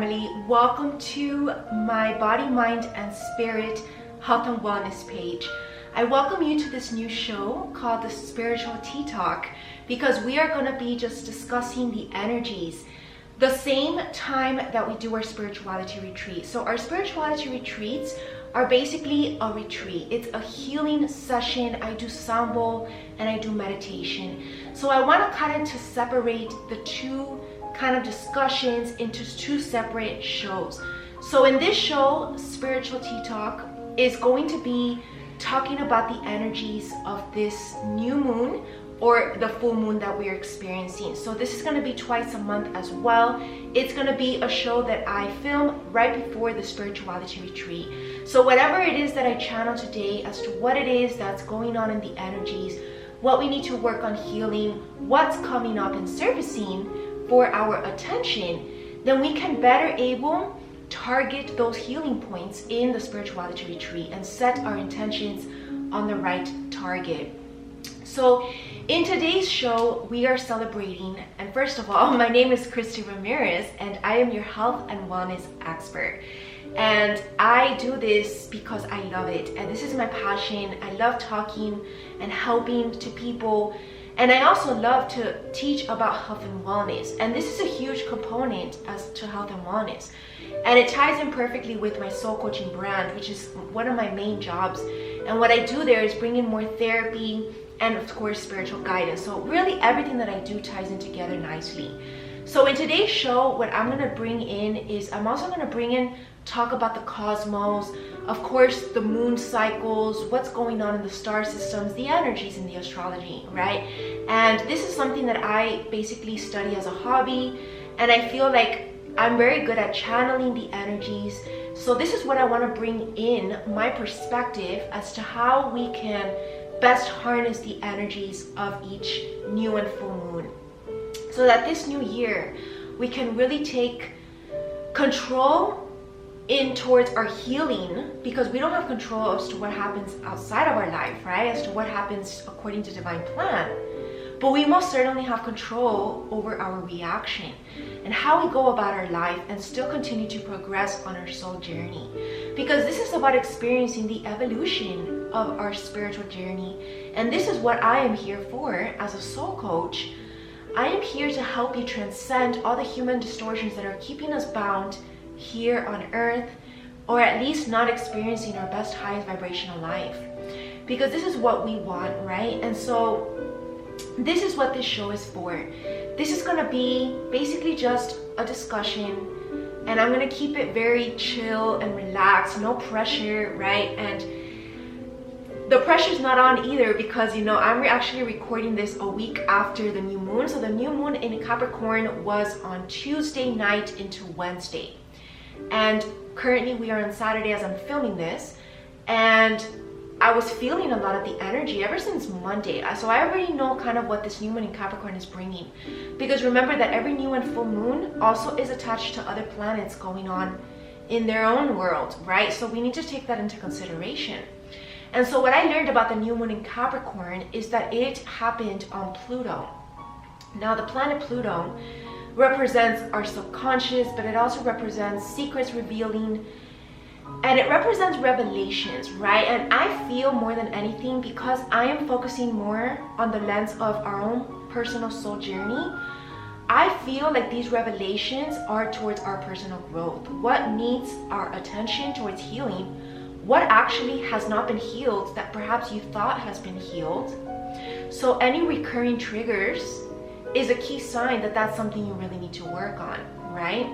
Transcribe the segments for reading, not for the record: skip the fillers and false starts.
family. Welcome to my body, mind, and spirit health and wellness page. I welcome you to this new show called the Spiritual Tea Talk, because we are going to be just discussing the energies the same time that we do our spirituality retreat. So our spirituality retreats are basically a retreat. It's a healing session. I do sound bowl and I do meditation. So I want to kind of to separate the two kind of discussions into two separate shows. So in this show, Spiritual Tea Talk is going to be talking about the energies of this new moon or the full moon that we're experiencing. So this is going to be twice a month as well. It's going to be a show that I film right before the spirituality retreat. So whatever it is that I channel today as to what it is that's going on in the energies, what we need to work on healing, what's coming up and surfacing for our attention, then we can better able target those healing points in the spirituality retreat and set our intentions on the right target. So in today's show, we are celebrating, and first of all, my name is Christie Ramirez and I am your health and wellness expert. And I do this because I love it, and this is my passion. I love talking and helping to people, and I also love to teach about health and wellness, and this is a huge component as to health and wellness, and it ties in perfectly with my soul coaching brand, which is one of my main jobs. And what I do there is bring in more therapy and of course spiritual guidance. So really everything that I do ties in together nicely. So in today's show, what I'm going to bring in is I'm also going to bring in talk about the cosmos, of course the moon cycles, what's going on in the star systems, the energies in the astrology, right? And this is something that I basically study as a hobby, and I feel like I'm very good at channeling the energies. So this is what I want to bring in, my perspective as to how we can best harness the energies of each new and full moon, so that this new year we can really take control in towards our healing, because we don't have control as to what happens outside of our life, right? As to what happens according to divine plan. But we most certainly have control over our reaction and how we go about our life and still continue to progress on our soul journey. Because this is about experiencing the evolution of our spiritual journey. And this is what I am here for as a soul coach. I am here to help you transcend all the human distortions that are keeping us bound here on earth, or at least not experiencing our best, highest vibrational life. Because this is what we want, right? And so this is what this show is for. This is going to be basically just a discussion, and I'm going to keep it very chill and relaxed, no pressure, right? And the pressure's not on either, because you know I'm actually recording this a week after the new moon. So the new moon in Capricorn was on Tuesday night into Wednesday, and currently we are on Saturday as I'm filming this, and I was feeling a lot of the energy ever since Monday. So I already know kind of what this new moon in Capricorn is bringing, because remember that every new and full moon also is attached to other planets going on in their own world, right? So we need to take that into consideration. And so what I learned about the new moon in Capricorn is that it happened on Pluto. Now the planet Pluto represents our subconscious, but it also represents secrets revealing, and it represents revelations, right? And I feel more than anything, because I am focusing more on the lens of our own personal soul journey, I feel like these revelations are towards our personal growth. What needs our attention towards healing? What actually has not been healed that perhaps you thought has been healed? So any recurring triggers is a key sign that that's something you really need to work on, right?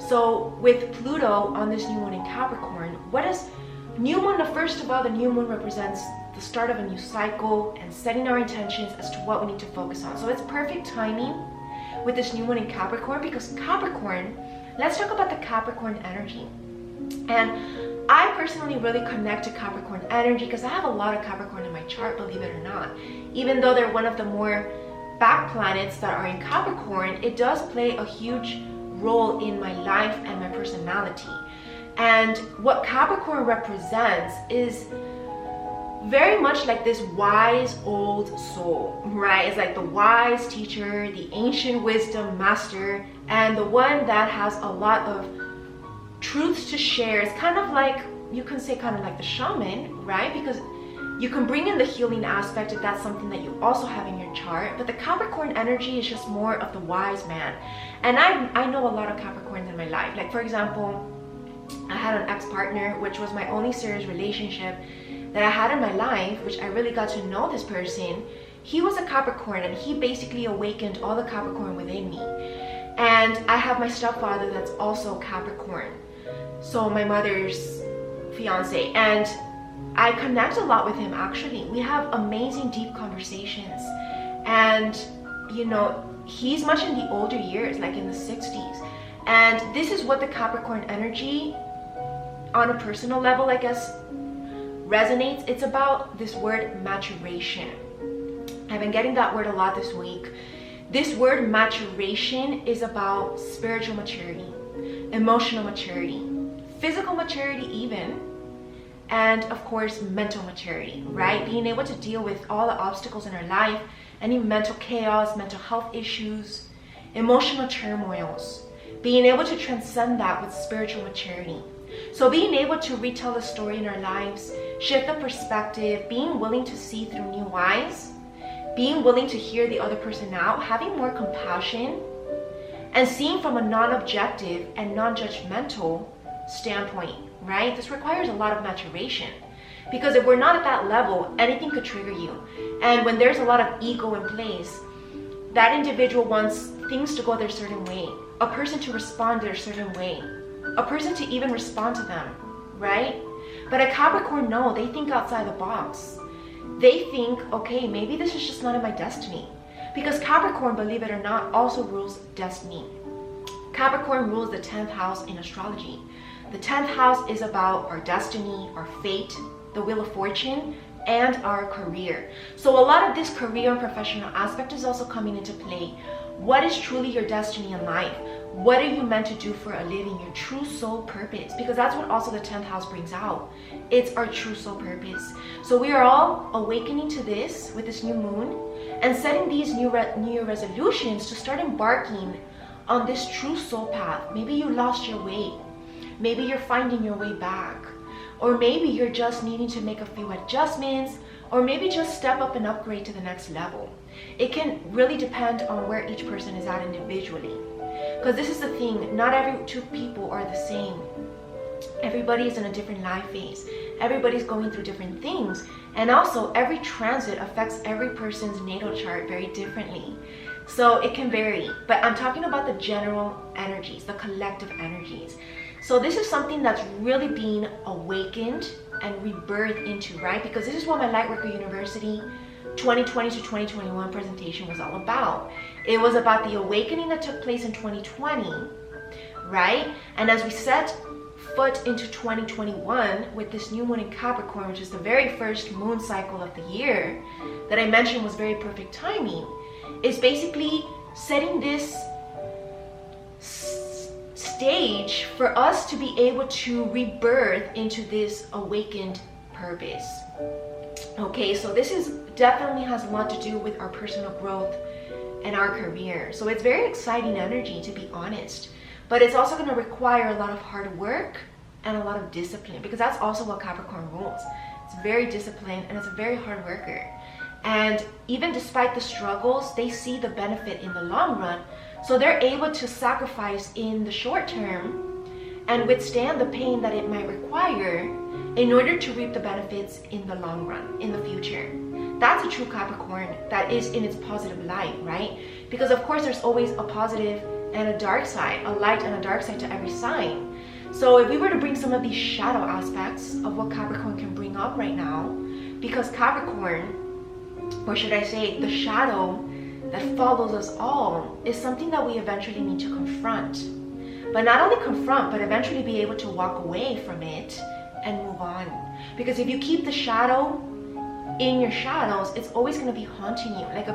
So with Pluto on this new moon in Capricorn, what is new moon? First of all, the new moon represents the start of a new cycle and setting our intentions as to what we need to focus on. So it's perfect timing with this new moon in Capricorn, because Capricorn, let's talk about the Capricorn energy. And I personally really connect to Capricorn energy because I have a lot of Capricorn in my chart, believe it or not. Even though they're one of the more back planets that are in Capricorn, it does play a huge role in my life and my personality. And what Capricorn represents is very much like this wise old soul, right? It's like the wise teacher, the ancient wisdom master, and the one that has a lot of truths to share. It's kind of like, you can say kind of like the shaman, right? Because you can bring in the healing aspect if that's something that you also have in your chart. But the Capricorn energy is just more of the wise man. And I know a lot of Capricorns in my life. Like, for example, I had an ex-partner, which was my only serious relationship that I had in my life, which I really got to know this person. He was a Capricorn, and he basically awakened all the Capricorn within me. And I have my stepfather that's also Capricorn, so my mother's fiance, and I connect a lot with him. Actually, we have amazing deep conversations. And you know, he's much in the older years, like in the 60s, and this is what the Capricorn energy on a personal level, I guess, resonates. It's about this word maturation. I've been getting that word a lot this week. This word maturation is about spiritual maturity, emotional maturity, physical maturity even, and of course mental maturity, right? Being able to deal with all the obstacles in our life, any mental chaos, mental health issues, emotional turmoils, being able to transcend that with spiritual maturity. So being able to retell the story in our lives, shift the perspective, being willing to see through new eyes, being willing to hear the other person out, having more compassion, and seeing from a non-objective and non-judgmental standpoint, right? This requires a lot of maturation, because if we're not at that level, anything could trigger you. And when there's a lot of ego in place, that individual wants things to go their certain way, a person to respond their certain way, a person to even respond to them, right? But a Capricorn, no, they think outside the box. They think, okay, maybe this is just not in my destiny. Because Capricorn, believe it or not, also rules destiny. Capricorn rules the 10th house in astrology. The 10th house is about our destiny, our fate, the wheel of fortune, and our career. So a lot of this career and professional aspect is also coming into play. What is truly your destiny in life? What are you meant to do for a living? Your true soul purpose, because that's what also the 10th house brings out. It's our true soul purpose. So we are all awakening to this with this new moon and setting these new year resolutions to start embarking on this true soul path. Maybe you lost your way. Maybe you're finding your way back. Or maybe you're just needing to make a few adjustments, or maybe just step up and upgrade to the next level. It can really depend on where each person is at individually. Because this is the thing, not every two people are the same. Everybody is in a different life phase. Everybody's going through different things. And also, every transit affects every person's natal chart very differently. So it can vary. But I'm talking about the general energies, the collective energies. So this is something that's really being awakened and rebirthed into, right? Because this is what my Lightworker University 2020 to 2021 presentation was all about. It was about the awakening that took place in 2020, right? And as we set foot into 2021 with this new moon in Capricorn, which is the very first moon cycle of the year that I mentioned was very perfect timing, is basically setting this stage for us to be able to rebirth into this awakened purpose. Okay, so this is definitely has a lot to do with our personal growth and our career. So it's very exciting energy, to be honest. But it's also going to require a lot of hard work and a lot of discipline, because that's also what Capricorn rules. It's very disciplined and it's a very hard worker. And even despite the struggles, they see the benefit in the long run. So they're able to sacrifice in the short term and withstand the pain that it might require in order to reap the benefits in the long run, in the future. That's a true Capricorn that is in its positive light, right? Because of course there's always a positive and a dark side, a light and a dark side to every sign. So if we were to bring some of these shadow aspects of what Capricorn can bring up right now, because Capricorn, or should I say the shadow that follows us all, is something that we eventually need to confront. But not only confront, but eventually be able to walk away from it and move on. Because if you keep the shadow in your shadows, it's always going to be haunting you like a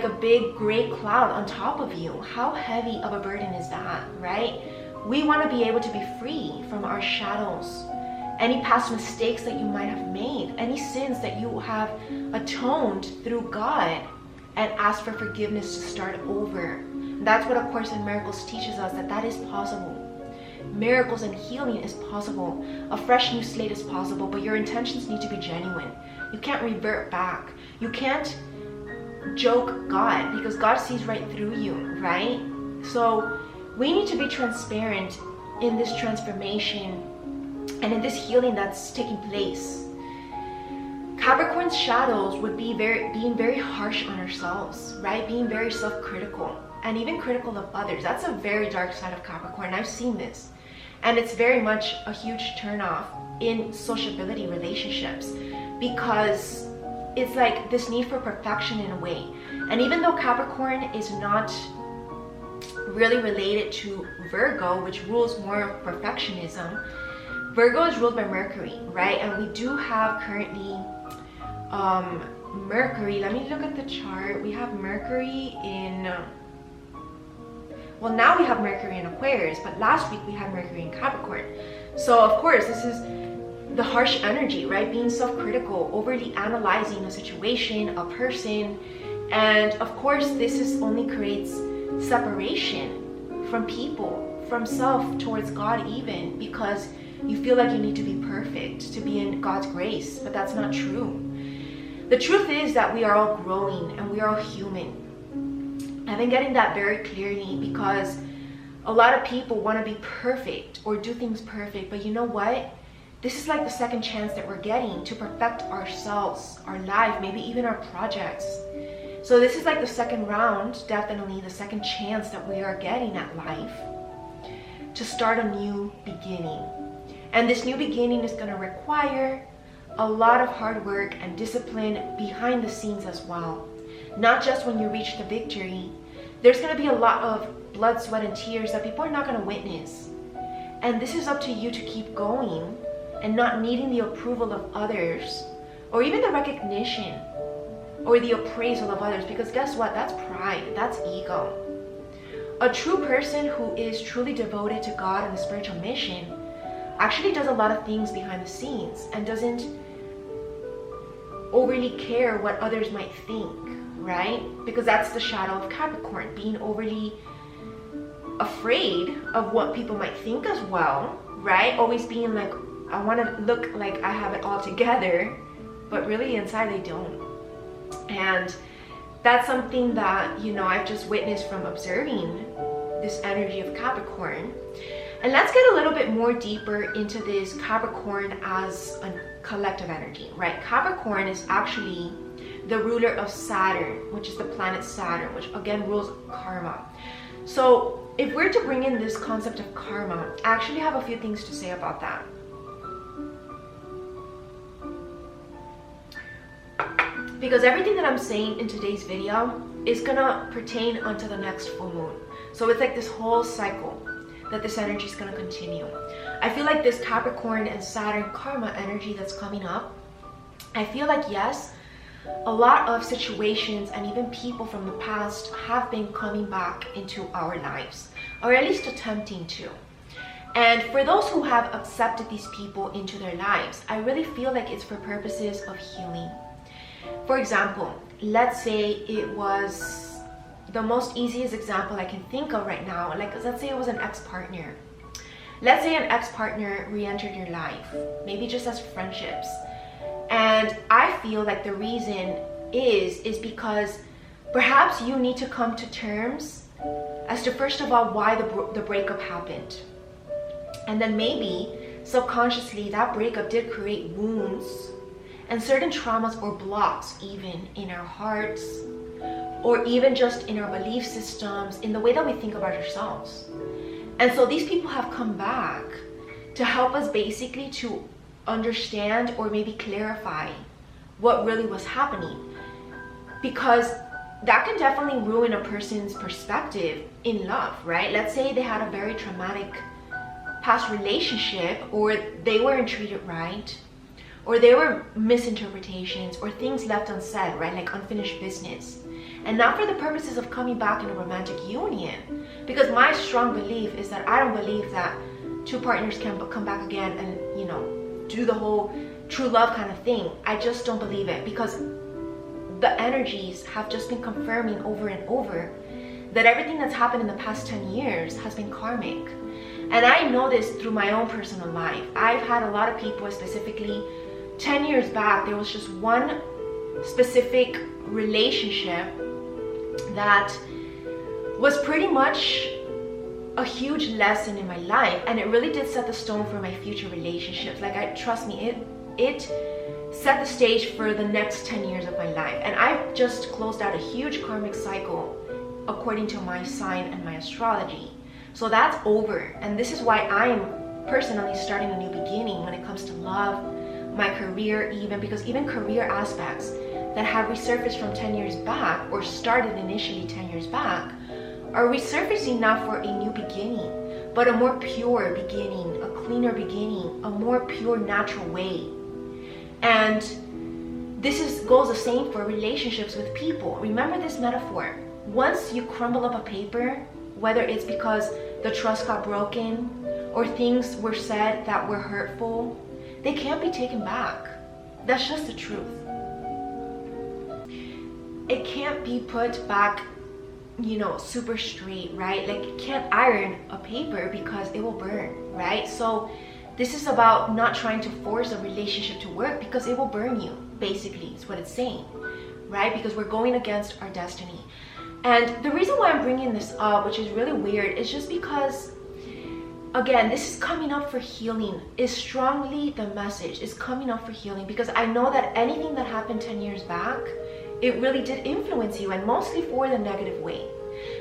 big gray cloud on top of you. How heavy of a burden is that, right? We want to be able to be free from our shadows, any past mistakes that you might have made, any sins that you have atoned through God and ask for forgiveness to start over. That's what A Course in Miracles teaches us, that is possible. miracles and healing is possible. A fresh new slate is possible, but your intentions need to be genuine. You can't revert back. You can't joke God, because God sees right through you, right? So we need to be transparent in this transformation and in this healing that's taking place. Capricorn's shadows would be being very harsh on ourselves, right? Being very self-critical and even critical of others. That's a very dark side of Capricorn. I've seen this. And it's very much a huge turnoff in sociability relationships, because it's like this need for perfection in a way. And even though Capricorn is not really related to Virgo, which rules more of perfectionism, Virgo is ruled by Mercury, right? And we do have currently Mercury. Let me look at the chart. We have Mercury in well, now we have Mercury in Aquarius, but last week we had Mercury in Capricorn. So of course this is the harsh energy, right? Being self-critical, overly analyzing a situation, a person, and of course this only creates separation from people, from self towards God even, because you feel like you need to be perfect to be in God's grace, but that's not true. The truth is that we are all growing and we are all human. I've been getting that very clearly, because a lot of people want to be perfect or do things perfect, but you know what? This is like the second chance that we're getting to perfect ourselves, our life, maybe even our projects. So this is like the second round, definitely the second chance that we are getting at life to start a new beginning. And this new beginning is going to require a lot of hard work and discipline behind the scenes as well. Not just when you reach the victory. There's going to be a lot of blood, sweat, and tears that people are not going to witness. And this is up to you to keep going and not needing the approval of others, or even the recognition or the appraisal of others, because guess what? That's pride. That's ego. A true person who is truly devoted to God and the spiritual mission actually does a lot of things behind the scenes and doesn't overly care what others might think, right? Because that's the shadow of Capricorn, being overly afraid of what people might think as well, right? Always being like, I want to look like I have it all together, but really inside they don't. And that's something that, you know, I've just witnessed from observing this energy of Capricorn. And let's get a little bit more deeper into this Capricorn as a collective energy, right? Capricorn is actually the ruler of Saturn, which is the planet Saturn, which again rules karma. So if we're to bring in this concept of karma, I actually have a few things to say about that. Because everything that I'm saying in today's video is gonna pertain unto the next full moon. So it's like this whole cycle that this energy is going to continue. I feel like this Capricorn and Saturn karma energy that's coming up, I feel like yes, a lot of situations and even people from the past have been coming back into our lives, or at least attempting to. And for those who have accepted these people into their lives, I really feel like it's for purposes of healing. For example, let's say it was the most easiest example I can think of right now, like let's say it was an ex-partner. Let's say an ex-partner re-entered your life, maybe just as friendships. And I feel like the reason is because perhaps you need to come to terms as to, first of all, why the breakup happened. And then maybe subconsciously that breakup did create wounds and certain traumas or blocks even in our hearts, or even just in our belief systems, in the way that we think about ourselves. And so these people have come back to help us basically to understand or maybe clarify what really was happening. Because that can definitely ruin a person's perspective in love, right? Let's say they had a very traumatic past relationship, or they weren't treated right, or there were misinterpretations or things left unsaid, right? Like unfinished business. And not for the purposes of coming back in a romantic union. Because my strong belief is that I don't believe that two partners can come back again and, you know, do the whole true love kind of thing. I just don't believe it, because the energies have just been confirming over and over that everything that's happened in the past 10 years has been karmic. And I know this through my own personal life. I've had a lot of people, specifically 10 years back, there was just one specific relationship that was pretty much a huge lesson in my life, and it really did set the stone for my future relationships. Like, trust me, it set the stage for the next 10 years of my life. And I've just closed out a huge karmic cycle according to my sign and my astrology. So that's over, and this is why I'm personally starting a new beginning when it comes to love, my career, even because even career aspects that have resurfaced from 10 years back, or started initially 10 years back, are resurfacing now for a new beginning, but a more pure beginning, a cleaner beginning, a more pure, natural way. And this goes the same for relationships with people. Remember this metaphor. Once you crumble up a paper, whether it's because the trust got broken or things were said that were hurtful, they can't be taken back. That's just the truth. It can't be put back, you know, super straight, right? Like, you can't iron a paper because it will burn, right? So this is about not trying to force a relationship to work because it will burn you, basically, is what it's saying, right? Because we're going against our destiny. And the reason why I'm bringing this up, which is really weird, is just because, again, this is coming up for healing. Is strongly the message is coming up for healing, because I know that anything that happened 10 years back, it really did influence you, and mostly for the negative way,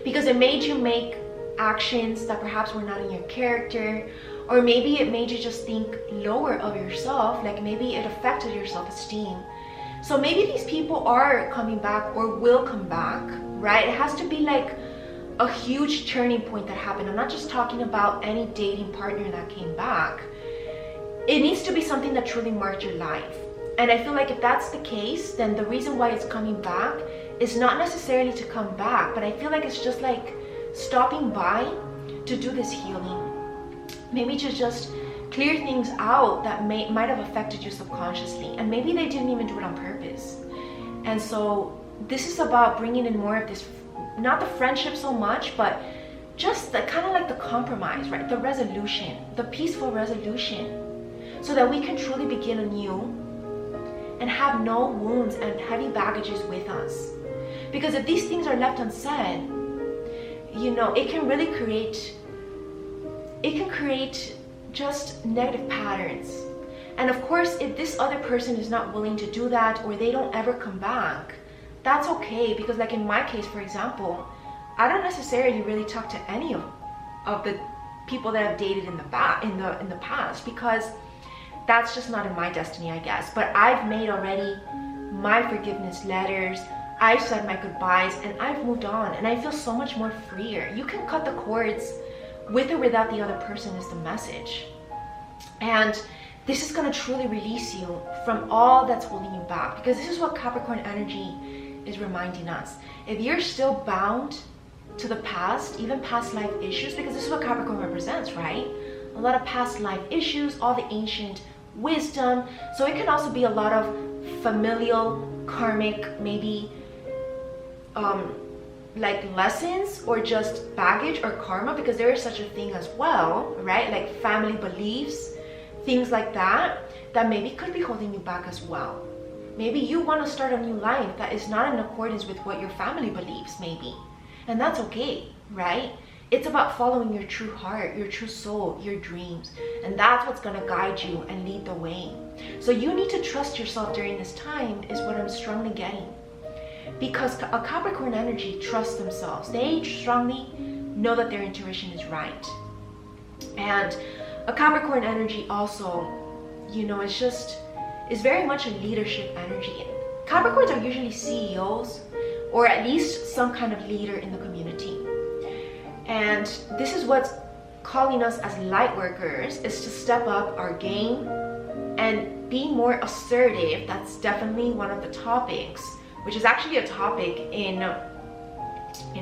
because it made you make actions that perhaps were not in your character, or maybe it made you just think lower of yourself, like maybe it affected your self-esteem. So maybe these people are coming back or will come back, right? It has to be like a huge turning point that happened. I'm not just talking about any dating partner that came back. It needs to be something that truly marked your life. And I feel like if that's the case, then the reason why it's coming back is not necessarily to come back, but I feel like it's just like stopping by to do this healing. Maybe to just clear things out that might have affected you subconsciously, and maybe they didn't even do it on purpose. And so this is about bringing in more of this, not the friendship so much, but just the kind of like the compromise, right? The resolution, the peaceful resolution, so that we can truly begin anew and have no wounds and heavy baggages with us. Because if these things are left unsaid, you know, it can really create just negative patterns. And of course, if this other person is not willing to do that, or they don't ever come back, that's okay. Because like in my case, for example, I don't necessarily really talk to any of the people that I've dated in the past, because that's just not in my destiny, I guess. But I've made already my forgiveness letters, I've said my goodbyes, and I've moved on, and I feel so much more freer. You can cut the cords with or without the other person, is the message. And this is going to truly release you from all that's holding you back, because this is what Capricorn energy is reminding us. If you're still bound to the past, even past life issues, because this is what Capricorn represents, right? A lot of past life issues, all the ancient wisdom. So it can also be a lot of familial, karmic, maybe like lessons, or just baggage or karma, because there is such a thing as well, right? Like family beliefs, things like that, that maybe could be holding you back as well. Maybe you want to start a new life that is not in accordance with what your family believes, maybe. And that's okay, right? It's about following your true heart, your true soul, your dreams. And that's what's going to guide you and lead the way. So you need to trust yourself during this time, is what I'm strongly getting. Because a Capricorn energy trusts themselves. They strongly know that their intuition is right. And a Capricorn energy also, you know, is very much a leadership energy. Capricorns are usually CEOs, or at least some kind of leader in the community. And this is what's calling us as light workers, is to step up our game and be more assertive. That's definitely one of the topics, which is actually a topic in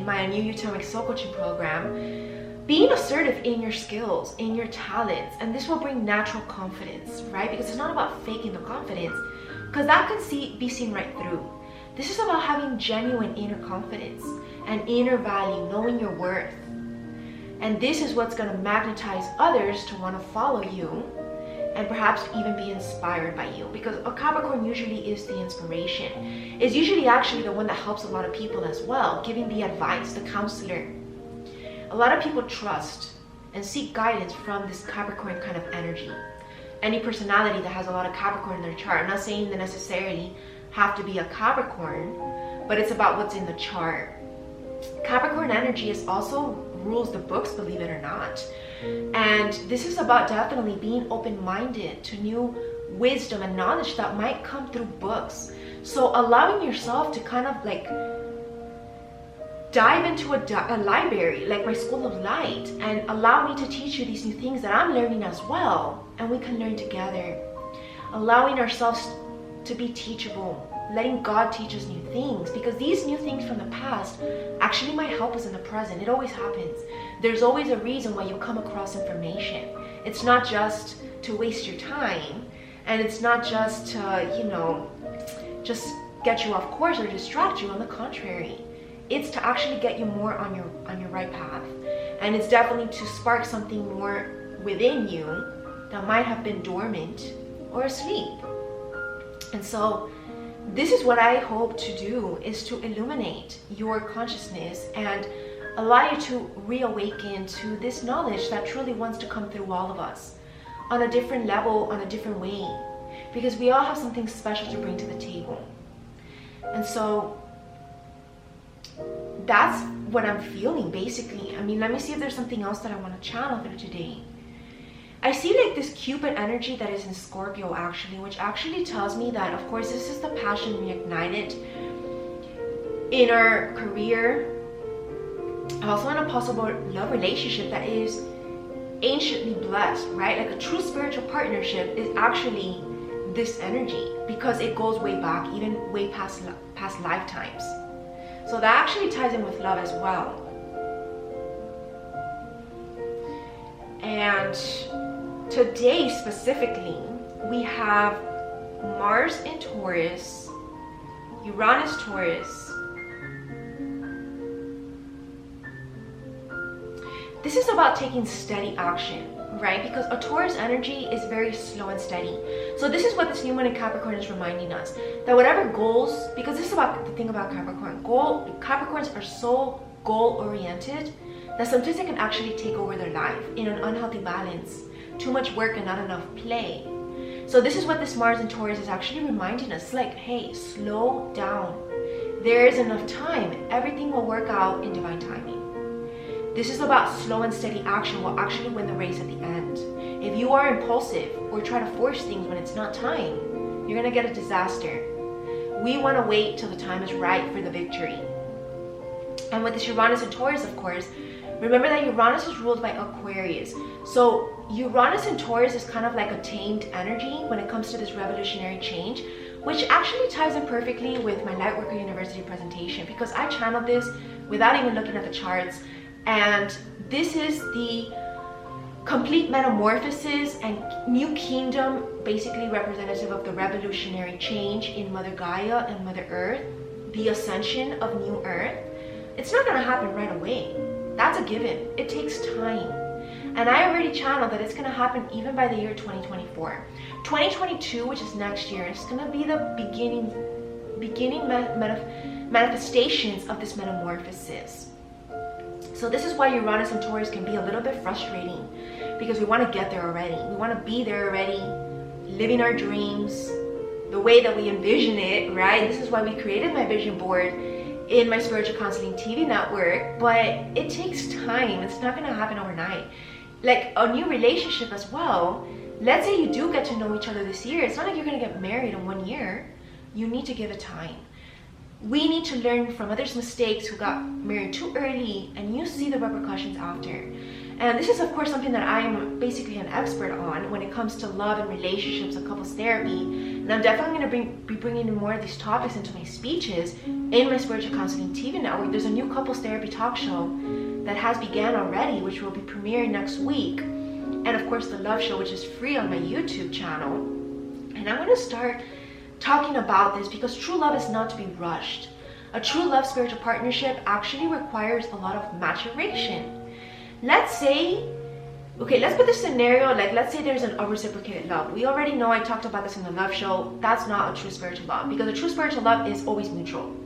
my new Utamic Soul Coaching program. Being assertive in your skills, in your talents, and this will bring natural confidence, right? Because it's not about faking the confidence, because that can be seen right through. This is about having genuine inner confidence and inner value, knowing your worth. And this is what's going to magnetize others to want to follow you and perhaps even be inspired by you, because a Capricorn usually is the inspiration. It's usually actually the one that helps a lot of people as well, giving the advice, the counselor. A lot of people trust and seek guidance from this Capricorn kind of energy. Any personality that has a lot of Capricorn in their chart, I'm not saying they necessarily have to be a Capricorn, but it's about what's in the chart. Capricorn energy is also rules the books, believe it or not. And this is about definitely being open-minded to new wisdom and knowledge that might come through books. So allowing yourself to kind of like dive into a library, like my School of Light, and allow me to teach you these new things that I'm learning as well, and we can learn together. Allowing ourselves to be teachable, letting God teach us new things, because these new things from the past actually might help us in the present. It always happens. There's always a reason why you come across information. It's not just to waste your time, and it's not just to, you know, just get you off course or distract you. On the contrary, it's to actually get you more on your right path. And it's definitely to spark something more within you that might have been dormant or asleep. And so this is what I hope to do, is to illuminate your consciousness and allow you to reawaken to this knowledge that truly wants to come through all of us on a different level, on a different way, because we all have something special to bring to the table. And so that's what I'm feeling basically. I mean, let me see if there's something else that I want to channel through today. I see like this Cupid energy that is in Scorpio actually, which actually tells me that, of course, this is the passion reignited in our career, also in a possible love relationship that is anciently blessed, right? Like a true spiritual partnership is actually this energy, because it goes way back, even way past lifetimes. So that actually ties in with love as well. And today specifically, we have Mars in Taurus, Uranus Taurus. This is about taking steady action, right? Because a Taurus energy is very slow and steady. So this is what this new moon in Capricorn is reminding us, that whatever goals, because this is about the thing about Capricorn, Capricorns are so goal-oriented that sometimes they can actually take over their life in an unhealthy balance. Too much work and not enough play. So this is what this Mars in Taurus is actually reminding us, like, hey, slow down. There is enough time. Everything will work out in divine timing. This is about slow and steady action will actually win the race at the end. If you are impulsive or try to force things when it's not time, you're gonna get a disaster. We want to wait till the time is right for the victory. And with this Uranus and Taurus, of course, remember that Uranus is ruled by Aquarius. So Uranus and Taurus is kind of like a tamed energy when it comes to this revolutionary change, which actually ties in perfectly with my Lightworker University presentation, because I channeled this without even looking at the charts. And this is the complete metamorphosis and new kingdom, basically representative of the revolutionary change in Mother Gaia and Mother Earth, the ascension of New Earth. It's not going to happen right away. That's a given. It takes time. And I already channeled that it's going to happen even by the year 2024. 2022, which is next year, is going to be the beginning manifestations of this metamorphosis. So this is why Uranus and Taurus can be a little bit frustrating, because we want to get there already. We want to be there already, living our dreams the way that we envision it, right? This is why we created my vision board in my Spiritual Counseling TV network, but it takes time. It's not going to happen overnight. Like a new relationship as well. Let's say you do get to know each other this year. It's not like you're going to get married in 1 year. You need to give it time. We need to learn from others' mistakes who got married too early, and you see the repercussions after. And this is, of course, something that I'm basically an expert on when it comes to love and relationships and couples therapy. And I'm definitely going to be bringing in more of these topics into my speeches in my Spiritual Counseling TV network. There's a new couples therapy talk show that has began already, which will be premiering next week. And of course, the love show, which is free on my YouTube channel. And I'm going to start talking about this because true love is not to be rushed. A true love spiritual partnership actually requires a lot of maturation. let's say, okay, let's put this scenario, like let's say there's an unreciprocated love. We already know, I talked about this in the love show, that's not a true spiritual love, because a true spiritual love is always mutual.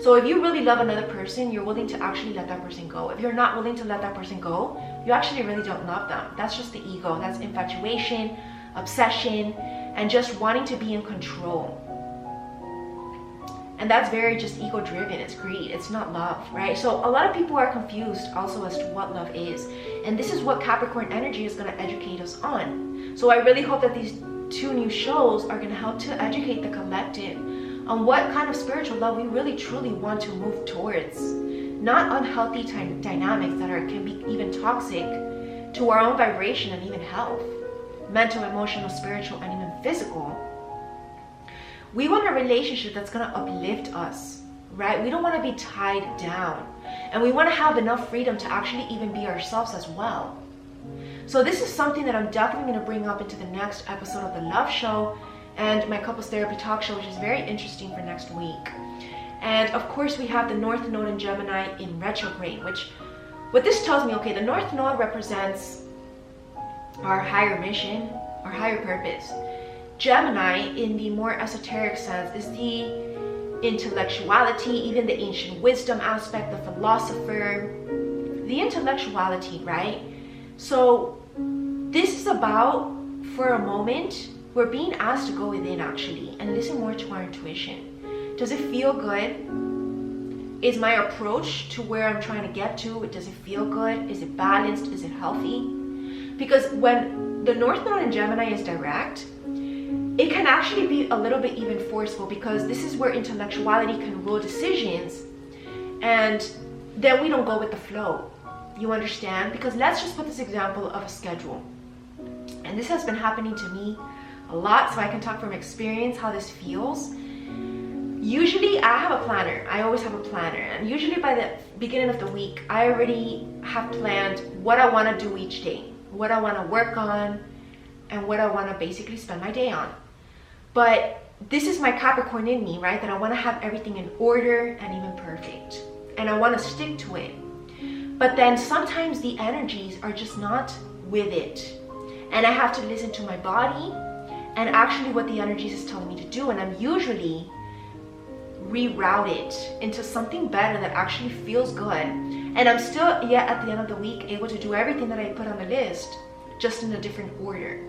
So if you really love another person, you're willing to actually let that person go. If you're not willing to let that person go, you actually really don't love them. That's just the ego. That's infatuation, obsession, and just wanting to be in control. And that's very just ego driven. It's greed. It's not love, right? So a lot of people are confused also as to what love is. And this is what Capricorn energy is going to educate us on. So I really hope that these 2 new shows are going to help to educate the collective on what kind of spiritual love we really truly want to move towards. Not unhealthy dynamics that can be even toxic to our own vibration and even health. Mental, emotional, spiritual, and even physical. We want a relationship that's going to uplift us, right? We don't want to be tied down. And we want to have enough freedom to actually even be ourselves as well. So this is something that I'm definitely going to bring up into the next episode of the Love Show and my Couples Therapy Talk Show, which is very interesting for next week. And of course, we have the North Node in Gemini in retrograde, which what this tells me, okay, the North Node represents our higher mission, our higher purpose. Gemini, in the more esoteric sense, is the intellectuality, even the ancient wisdom aspect, the philosopher, the intellectuality, right? So this is about, for a moment, we're being asked to go within actually and listen more to our intuition. Does it feel good? Is my approach to where I'm trying to get to, does it feel good? Is it balanced? Is it healthy? Because when the North Node in Gemini is direct, it can actually be a little bit even forceful, because this is where intellectuality can rule decisions, and then we don't go with the flow. You understand? Because let's just put this example of a schedule. And this has been happening to me a lot, so I can talk from experience how this feels. Usually I have a planner. I always have a planner. And usually by the beginning of the week, I already have planned what I want to do each day, what I want to work on, and what I want to basically spend my day on. But this is my Capricorn in me, right? That I want to have everything in order and even perfect. And I want to stick to it. But then sometimes the energies are just not with it. And I have to listen to my body and actually what the energies is telling me to do. And I'm usually reroute it into something better that actually feels good. And I'm still, yet at the end of the week, able to do everything that I put on the list, just in a different order.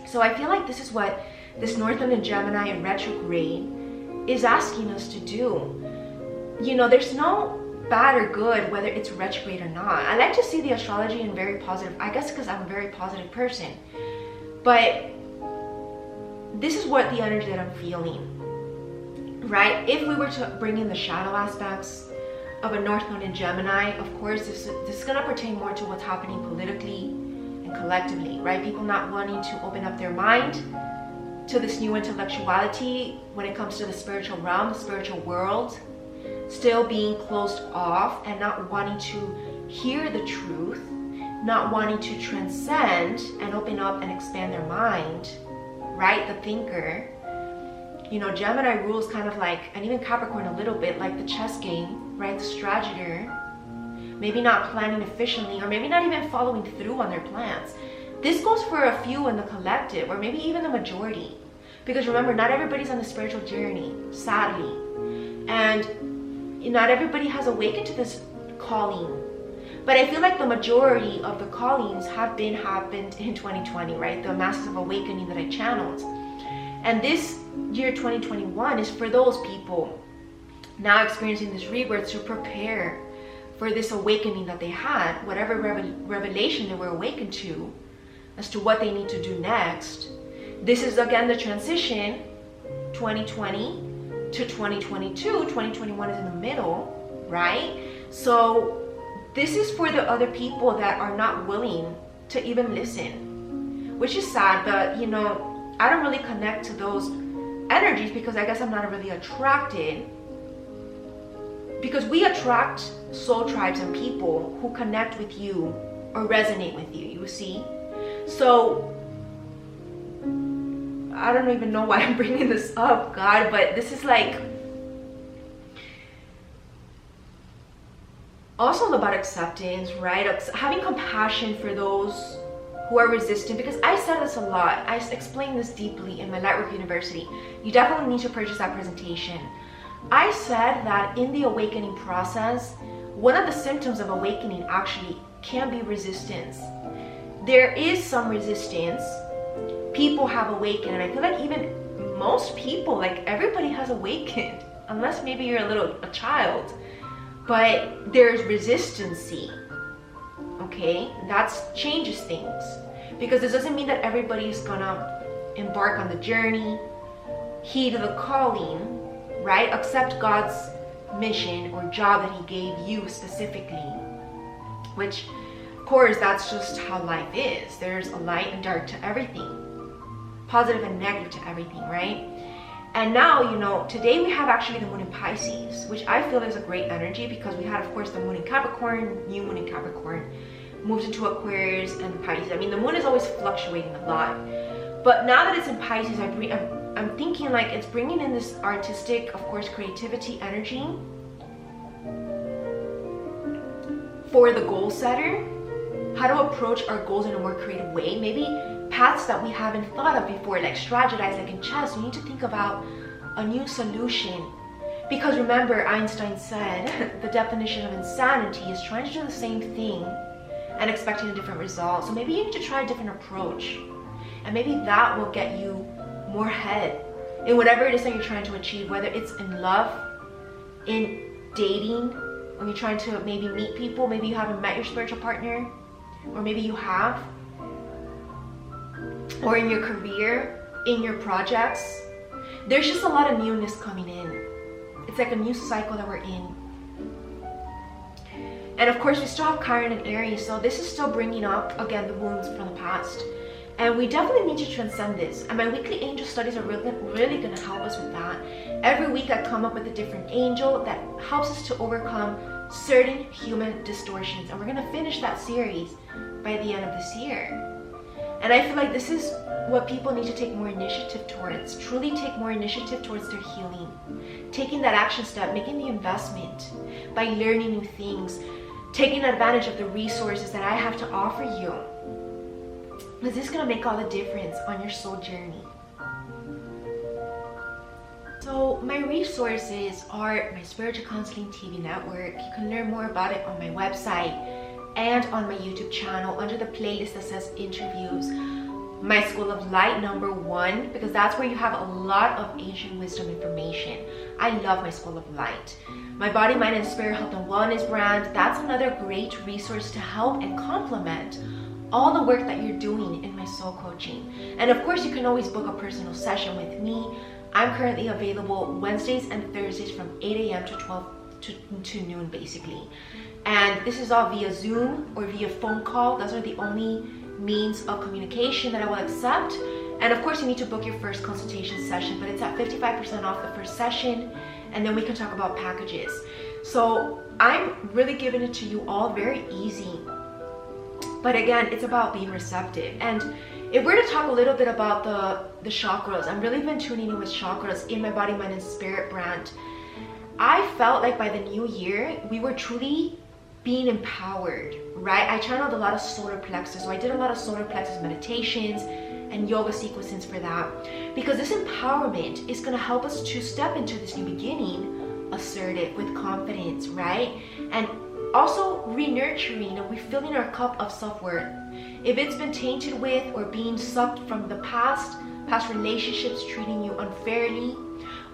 So I feel like this is what this North Node in Gemini in retrograde is asking us to do. You know, there's no bad or good whether it's retrograde or not. I like to see the astrology in very positive, I guess because I'm a very positive person. But this is what the energy that I'm feeling, right? If we were to bring in the shadow aspects of a North Node in Gemini, of course, this is going to pertain more to what's happening politically and collectively, right? People not wanting to open up their mind to this new intellectuality when it comes to the spiritual realm, the spiritual world, still being closed off and not wanting to hear the truth, not wanting to transcend and open up and expand their mind, right? The thinker. You know, Gemini rules kind of like, and even Capricorn a little bit, like the chess game, right? The strateger. Maybe not planning efficiently, or maybe not even following through on their plans. This goes for a few in the collective, or maybe even the majority. Because remember, not everybody's on the spiritual journey, sadly. And not everybody has awakened to this calling. But I feel like the majority of the callings have happened in 2020, right? The massive awakening that I channeled. And this year 2021 is for those people now experiencing this rebirth to prepare for this awakening that they had, whatever revelation they were awakened to as to what they need to do next. This is again the transition, 2020 to 2022. 2021 is in the middle, right? So this is for the other people that are not willing to even listen, which is sad. But you know, I don't really connect to those energies because I guess I'm not really attracted, because we attract soul tribes and people who connect with you or resonate with you, you see? So I don't even know why I'm bringing this up, God, but this is like, Also about acceptance, right? Having compassion for those who are resistant, because I said this a lot. I explained this deeply in my Lightwork University. You definitely need to purchase that presentation. I said that in the awakening process, one of the symptoms of awakening actually can be resistance. There is some resistance. People have awakened, and I feel like even most people, like everybody has awakened, unless maybe you're a child. But there's resistancy, okay? That changes things, because it doesn't mean that everybody's gonna embark on the journey, heed the calling, right? Accept God's mission or job that he gave you specifically, which of course that's just how life is. There's a light and dark to everything, positive and negative to everything, right? And now, you know, today we have actually the moon in Pisces, which I feel is a great energy, because we had, of course, the moon in Capricorn, new moon in Capricorn, moves into Aquarius and Pisces. I mean, the moon is always fluctuating a lot. But now that it's in Pisces, I'm thinking like it's bringing in this artistic, of course, creativity energy for the goal setter, how to approach our goals in a more creative way. Maybe paths that we haven't thought of before, like strategize, like in chess. We need to think about a new solution, because remember, Einstein said the definition of insanity is trying to do the same thing and expecting a different result. So maybe you need to try a different approach, and maybe that will get you more ahead in whatever it is that you're trying to achieve, whether it's in love, in dating, when you're trying to maybe meet people. Maybe you haven't met your spiritual partner, or maybe you have, or in your career, in your projects. There's just a lot of newness coming in. It's like a new cycle that we're in. And of course, we still have Chiron and Aries, so this is still bringing up, again, the wounds from the past. And we definitely need to transcend this. And my weekly angel studies are really going to help us with that. Every week I come up with a different angel that helps us to overcome certain human distortions. And we're going to finish that series by the end of this year. And I feel like this is what people need to take more initiative towards. Truly take more initiative towards their healing. Taking that action step, making the investment by learning new things, taking advantage of the resources that I have to offer you. Because this is going to make all the difference on your soul journey. So my resources are my Spiritual Counseling TV network. You can learn more about it on my website and on my YouTube channel under the playlist that says interviews. My School of Light #1, because that's where you have a lot of ancient wisdom information. I love my School of Light. My Body, Mind, and Spirit Health and Wellness brand, that's another great resource to help and complement all the work that you're doing in my soul coaching. And of course, you can always book a personal session with me. I'm currently available Wednesdays and Thursdays from 8 a.m. to 12 to noon, basically. And this is all via Zoom or via phone call. Those are the only means of communication that I will accept. And of course, you need to book your first consultation session, but it's at 55% off the first session, and then we can talk about packages. So I'm really giving it to you all very easy. But again, it's about being receptive. And if we're to talk a little bit about the chakras, I've really been tuning in with chakras in my Body, Mind, and Spirit brand. I felt like by the new year, we were truly being empowered, right? I channeled a lot of solar plexus. So I did a lot of solar plexus meditations and yoga sequences for that, because this empowerment is going to help us to step into this new beginning assertive, with confidence, right? And also re-nurturing and refilling our cup of self-worth. If it's been tainted with or being sucked from the past relationships treating you unfairly,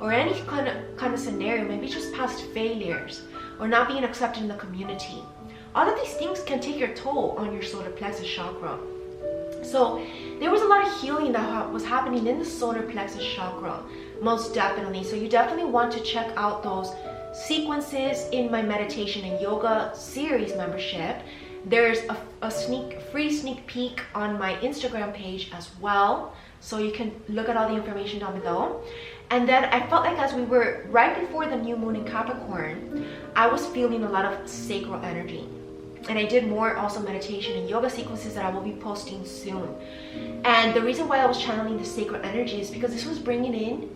or any kind of scenario, maybe just past failures or not being accepted in the community, all of these things can take your toll on your solar plexus chakra. So there was a lot of healing that was happening in the solar plexus chakra, most definitely. So you definitely want to check out those sequences in my meditation and yoga series membership. There's a free sneak peek on my Instagram page as well, so you can look at all the information down below. And then I felt like as we were right before the new moon in Capricorn, I was feeling a lot of sacral energy. And I did more also meditation and yoga sequences that I will be posting soon. And the reason why I was channeling the sacral energy is because this was bringing in,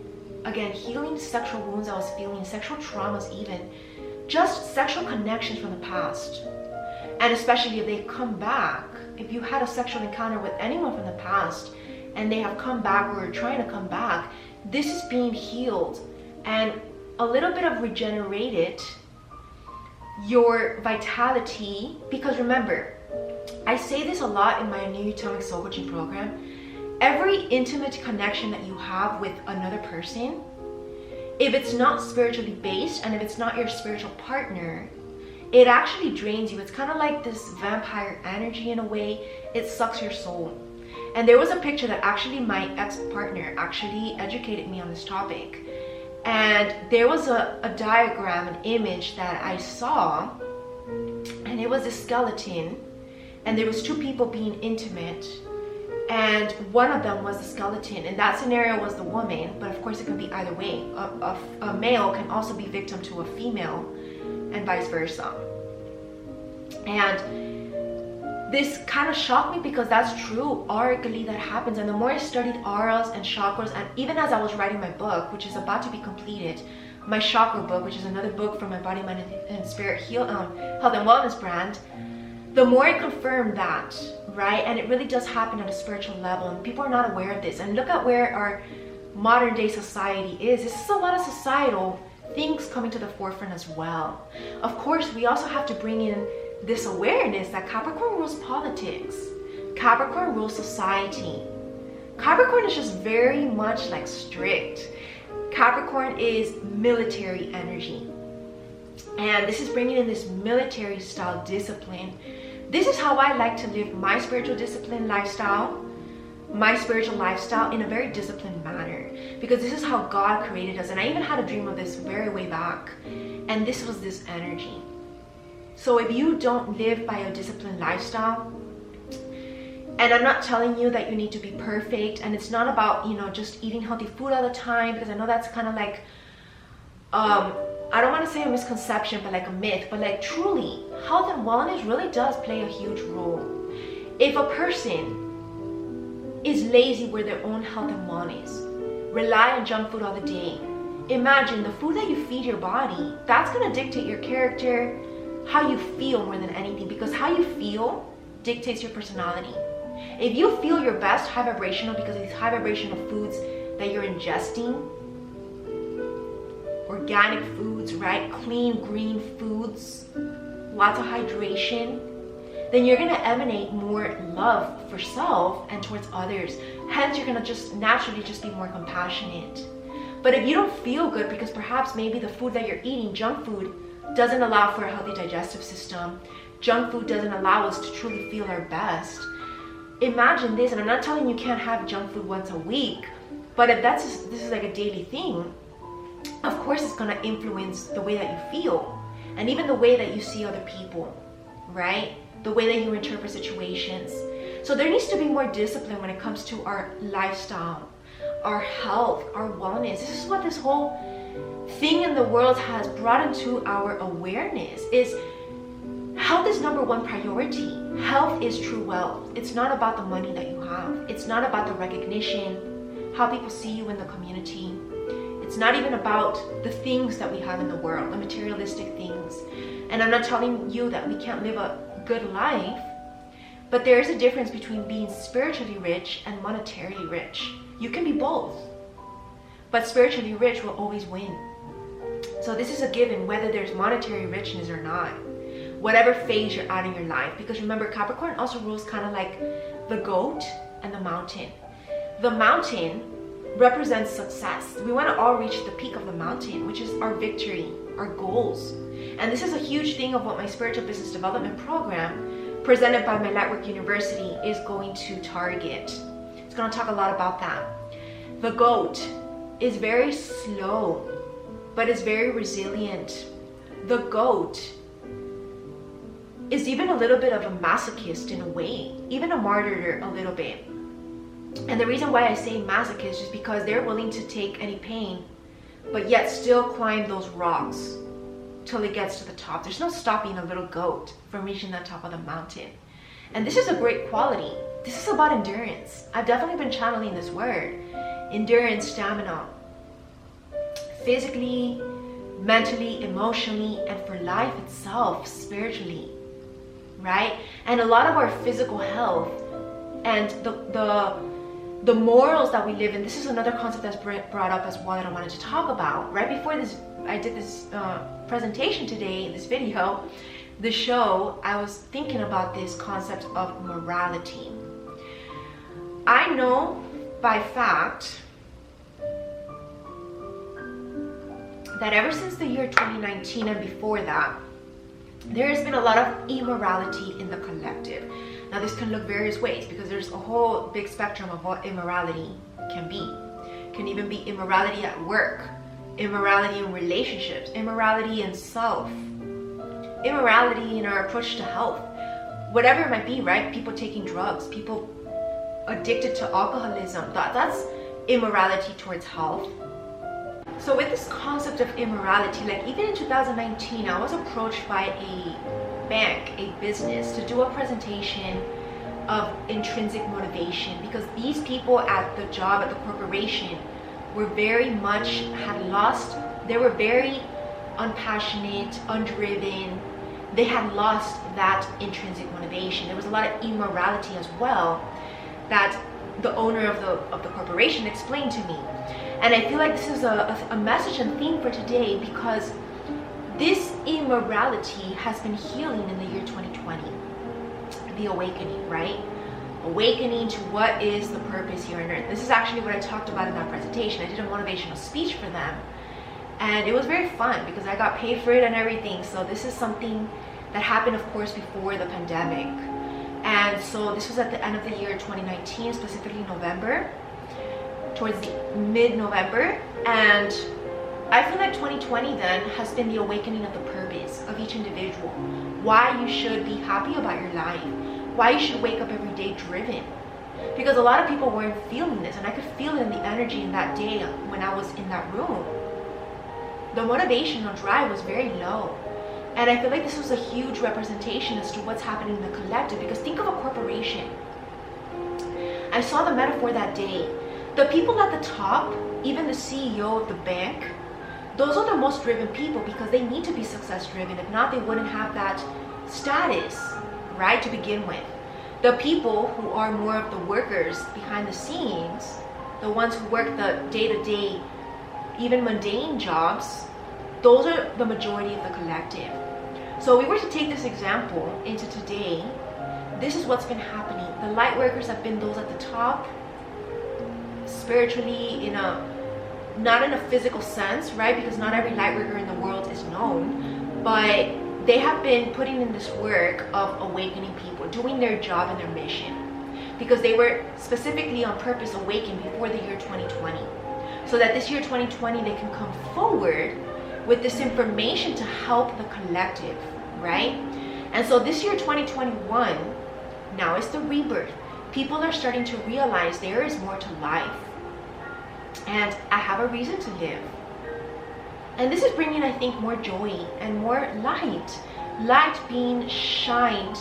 again, healing sexual wounds I was feeling, sexual traumas even, just sexual connections from the past. And especially if they come back, if you had a sexual encounter with anyone from the past and they have come back or are trying to come back, this is being healed and a little bit of regenerated your vitality. Because remember, I say this a lot in my new Atomic Soul Coaching program. Every intimate connection that you have with another person, if it's not spiritually based and if it's not your spiritual partner, it actually drains you. It's kind of like this vampire energy in a way. It sucks your soul. And there was a picture that actually my ex-partner actually educated me on this topic. And there was a diagram, an image that I saw, and it was a skeleton, and there was two people being intimate, and one of them was the skeleton. In that scenario was the woman, but of course it can be either way. A male can also be victim to a female, and vice versa. And this kind of shocked me because that's true. Aurically, that happens. And the more I studied auras and chakras, and even as I was writing my book, which is about to be completed, my chakra book, which is another book from my Body, Mind, and Spirit Health and Wellness brand, the more I confirmed that, right? And it really does happen at a spiritual level, and people are not aware of this. And look at where our modern day society is. This is a lot of societal things coming to the forefront as well. Of course, we also have to bring in this awareness that Capricorn rules politics. Capricorn rules society. Capricorn is just very much like strict. Capricorn is military energy. And this is bringing in this military style discipline. This is how I like to live my spiritual discipline lifestyle, my spiritual lifestyle in a very disciplined manner. Because this is how God created us. And I even had a dream of this very way back. And this was this energy. So if you don't live by a disciplined lifestyle, and I'm not telling you that you need to be perfect, and it's not about, just eating healthy food all the time, because I know that's kind of like, I don't want to say a misconception, but like a myth, but like truly, health and wellness really does play a huge role. If a person is lazy with their own health and wellness, rely on junk food all the day, imagine the food that you feed your body, that's going to dictate your character, how you feel more than anything, because how you feel dictates your personality. If you feel your best high vibrational because of these high vibrational foods that you're ingesting, organic foods, right? Clean, green foods, lots of hydration, then you're going to emanate more love for self and towards others. Hence, you're going to just naturally just be more compassionate. But if you don't feel good because perhaps maybe the food that you're eating, junk food, doesn't allow for a healthy digestive system, junk food doesn't allow us to truly feel our best, imagine this. And I'm not telling you can't have junk food once a week, but if this is like a daily thing, of course it's going to influence the way that you feel, and even the way that you see other people, right? The way that you interpret situations. So there needs to be more discipline when it comes to our lifestyle, our health, our wellness. This is what this whole thing in the world has brought into our awareness. Is health is number one priority. Health is true wealth. It's not about the money that you have. It's not about the recognition, how people see you in the community. It's not even about the things that we have in the world, the materialistic things. And I'm not telling you that we can't live a good life, but there is a difference between being spiritually rich and monetarily rich. You can be both, but spiritually rich will always win. So this is a given, whether there's monetary richness or not, whatever phase you're at in your life. Because remember, Capricorn also rules kind of like the goat and the mountain. The mountain represents success. We want to all reach the peak of the mountain, which is our victory, our goals. And this is a huge thing of what my spiritual business development program presented by my Lightwork University is going to target. It's going to talk a lot about that. The goat is very slow, but is very resilient. The goat is even a little bit of a masochist in a way, even a martyr a little bit. And the reason why I say masochist is because they're willing to take any pain, but yet still climb those rocks till it gets to the top. There's no stopping a little goat from reaching the top of the mountain. And this is a great quality. This is about endurance. I've definitely been channeling this word. Endurance, stamina. Physically, mentally, emotionally, and for life itself, spiritually, right? And a lot of our physical health and the morals that we live in, this is another concept that's brought up as well that I wanted to talk about. Right before this, I did this presentation today, this video, the show, I was thinking about this concept of morality. I know by fact that ever since the year 2019 and before that, there has been a lot of immorality in the collective. Now this can look various ways because there's a whole big spectrum of what immorality can be. It can even be immorality at work, immorality in relationships, immorality in self, immorality in our approach to health, whatever it might be, right? People taking drugs, people addicted to alcoholism, that's immorality towards health. So with this concept of immorality, like even in 2019, I was approached by a bank, a business, to do a presentation of intrinsic motivation, because these people at the job, at the corporation, were very much, had lost, they were very unpassionate, undriven. They had lost that intrinsic motivation. There was a lot of immorality as well that the owner of the corporation explained to me. And I feel like this is a message and theme for today, because this immorality has been healing in the year 2020. The awakening, right? Awakening to what is the purpose here on earth. This is actually what I talked about in that presentation. I did a motivational speech for them. And it was very fun because I got paid for it and everything. So this is something that happened, of course, before the pandemic. And so this was at the end of the year 2019, specifically November, towards mid-November. And I feel like 2020 then has been the awakening of the purpose of each individual. Why you should be happy about your life. Why you should wake up every day driven. Because a lot of people weren't feeling this, and I could feel it in the energy in that day when I was in that room. The motivational drive was very low. And I feel like this was a huge representation as to what's happening in the collective, because think of a corporation. I saw the metaphor that day. The people at the top, even the CEO of the bank, those are the most driven people because they need to be success driven. If not, they wouldn't have that status, right, to begin with. The people who are more of the workers behind the scenes, the ones who work the day-to-day, even mundane jobs, those are the majority of the collective. So we were to take this example into today. This is what's been happening. The light workers have been those at the top, spiritually, not in a physical sense, right? Because not every light worker in the world is known, but they have been putting in this work of awakening people, doing their job and their mission, because they were specifically on purpose awakened before the year 2020, so that this year 2020 they can come forward with this information to help the collective, right? And so this year 2021, now is the rebirth. People are starting to realize there is more to life, and I have a reason to live. And this is bringing, I think, more joy and more light. Light being shined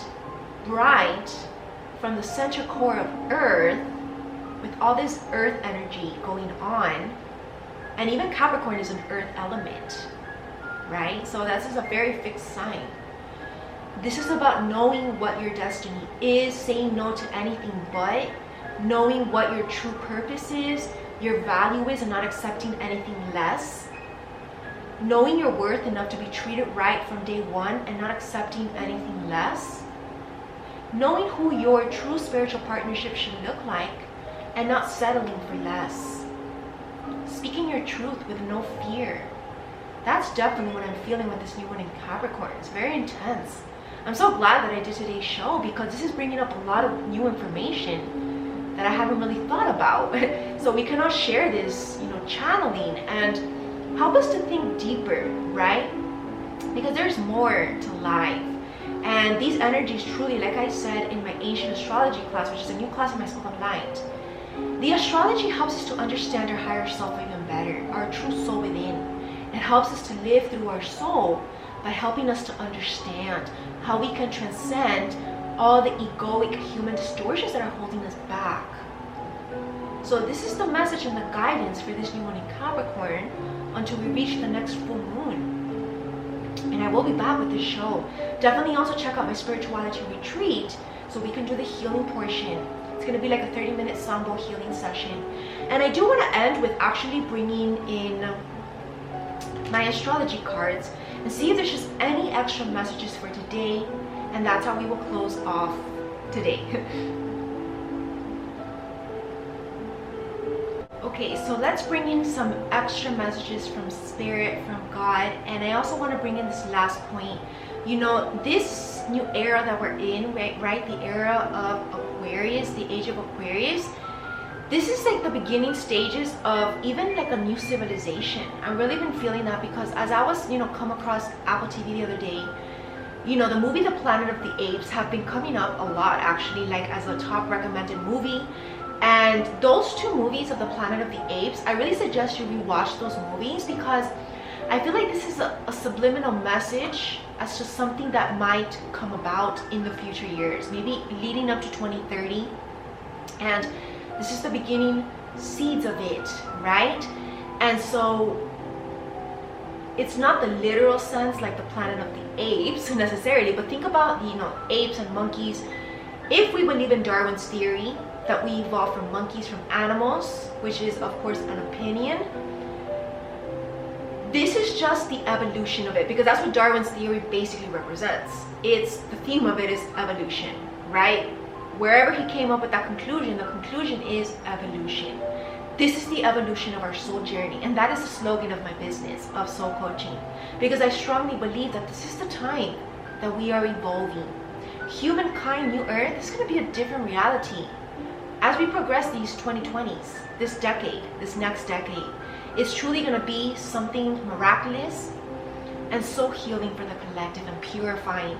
bright from the center core of Earth, with all this Earth energy going on. And even Capricorn is an Earth element, right? So this is a very fixed sign. This is about knowing what your destiny is, saying no to anything but, knowing what your true purpose is, your value is, and not accepting anything less. Knowing your worth enough to be treated right from day one and not accepting anything less. Knowing who your true spiritual partnership should look like and not settling for less. Speaking your truth with no fear. That's definitely what I'm feeling with this new one in Capricorn. It's very intense. I'm so glad that I did today's show, because this is bringing up a lot of new information that I haven't really thought about. So we cannot share this, channeling, and help us to think deeper, right? Because there's more to life. And these energies truly, like I said in my ancient astrology class, which is a new class in my School of Light, the astrology helps us to understand our higher self even better, our true soul within. It helps us to live through our soul by helping us to understand how we can transcend all the egoic human distortions that are holding us back. So this is the message and the guidance for this new one in Capricorn until we reach the next full moon. And I will be back with this show. Definitely also check out my spirituality retreat so we can do the healing portion. It's going to be like a 30-minute sambo healing session. And I do want to end with actually bringing in my astrology cards and see if there's just any extra messages for today. And that's how we will close off today. Okay, so let's bring in some extra messages from Spirit, from God. And I also want to bring in this last point. You know, this new era that we're in, right? The era of Aquarius, the age of Aquarius. This is like the beginning stages of even like a new civilization. I've really been feeling that because as I was, come across Apple TV the other day, the movie The Planet of the Apes have been coming up a lot actually, like as a top recommended movie. And those two movies of The Planet of the Apes, I really suggest you rewatch those movies because I feel like this is a subliminal message as to something that might come about in the future years, maybe leading up to 2030. And this is the beginning seeds of it, right? And so it's not the literal sense like the Planet of the Apes necessarily, but think about, apes and monkeys. If we believe in Darwin's theory that we evolved from monkeys, from animals, which is of course an opinion, this is just the evolution of it, because that's what Darwin's theory basically represents. The theme of it is evolution, right? Wherever he came up with that conclusion, the conclusion is evolution. This is the evolution of our soul journey, and that is the slogan of my business, of soul coaching, because I strongly believe that this is the time that we are evolving. Humankind, New Earth, is going to be a different reality. As we progress these 2020s, this decade, this next decade, it's truly going to be something miraculous and so healing for the collective and purifying.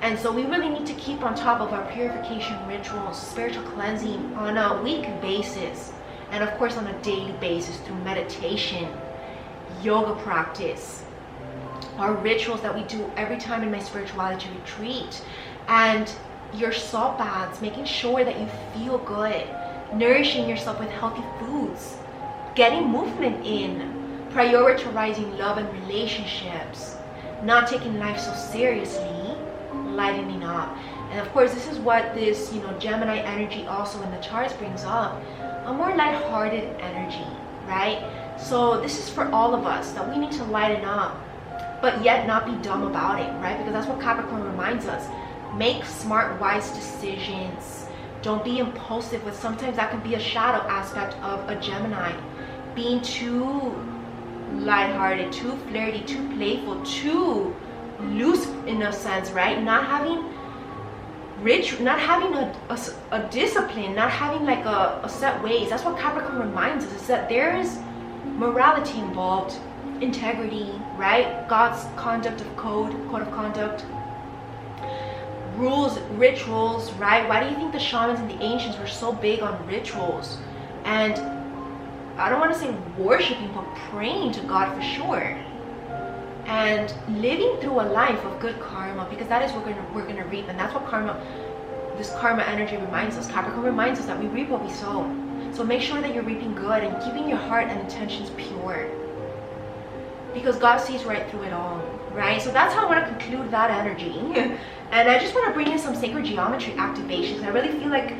And so we really need to keep on top of our purification rituals, spiritual cleansing on a weekly basis, and of course on a daily basis through meditation, yoga practice, our rituals that we do every time in my spirituality retreat, and your salt baths, making sure that you feel good, nourishing yourself with healthy foods, getting movement in, prioritizing love and relationships, not taking life so seriously, lightening up. And of course, this is what this, Gemini energy also in the charts brings up, a more lighthearted energy, right? So this is for all of us, that we need to lighten up, but yet not be dumb about it, right? Because that's what Capricorn reminds us. Make smart, wise decisions. Don't be impulsive, with sometimes that can be a shadow aspect of a Gemini. Being too lighthearted, too flirty, too playful, too loose in a sense, right? Not having a discipline, not having like a set ways. That's what Capricorn reminds us, is that there is morality involved, integrity, right? God's code of conduct, rules, rituals, right? Why do you think the shamans and the ancients were so big on rituals? And I don't want to say worshiping, but praying to God for sure. And living through a life of good karma, because that is what we're gonna reap. And that's what this karma energy reminds us. Capricorn reminds us that we reap what we sow. So make sure that you're reaping good and keeping your heart and intentions pure, because God sees right through it all, right? So that's how I want to conclude that energy. And I just want to bring in some sacred geometry activations. I really feel like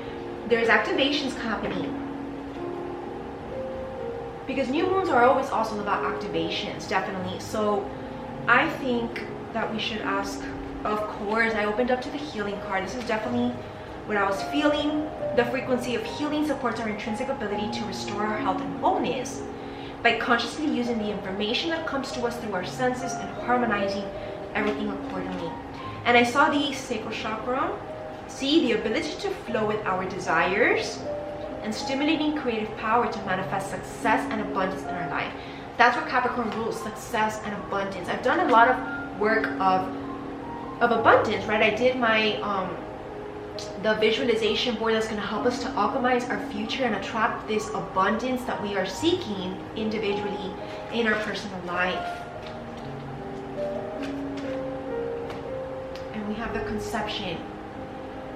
there's activations happening, because new moons are always also about activations, definitely. So I think that we should ask, of course, I opened up to the healing card. This is definitely what I was feeling. The frequency of healing supports our intrinsic ability to restore our health and wholeness by consciously using the information that comes to us through our senses and harmonizing everything accordingly. And I saw the sacral chakra, see the ability to flow with our desires, and stimulating creative power to manifest success and abundance in our life. That's what Capricorn rules, success and abundance. I've done a lot of work of abundance, right? I did my the visualization board that's going to help us to alchemize our future and attract this abundance that we are seeking individually in our personal life. And we have the conception.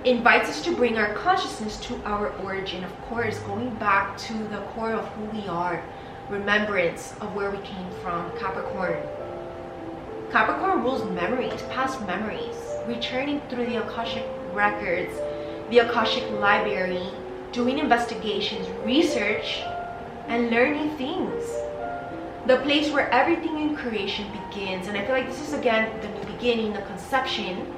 invites us to bring our consciousness to our origin, of course, going back to the core of who we are, remembrance of where we came from. Capricorn rules memories, past memories, returning through the Akashic records, the Akashic library, doing investigations, research, and learning things. The place where everything in creation begins. And I feel like this is again the new beginning, the conception.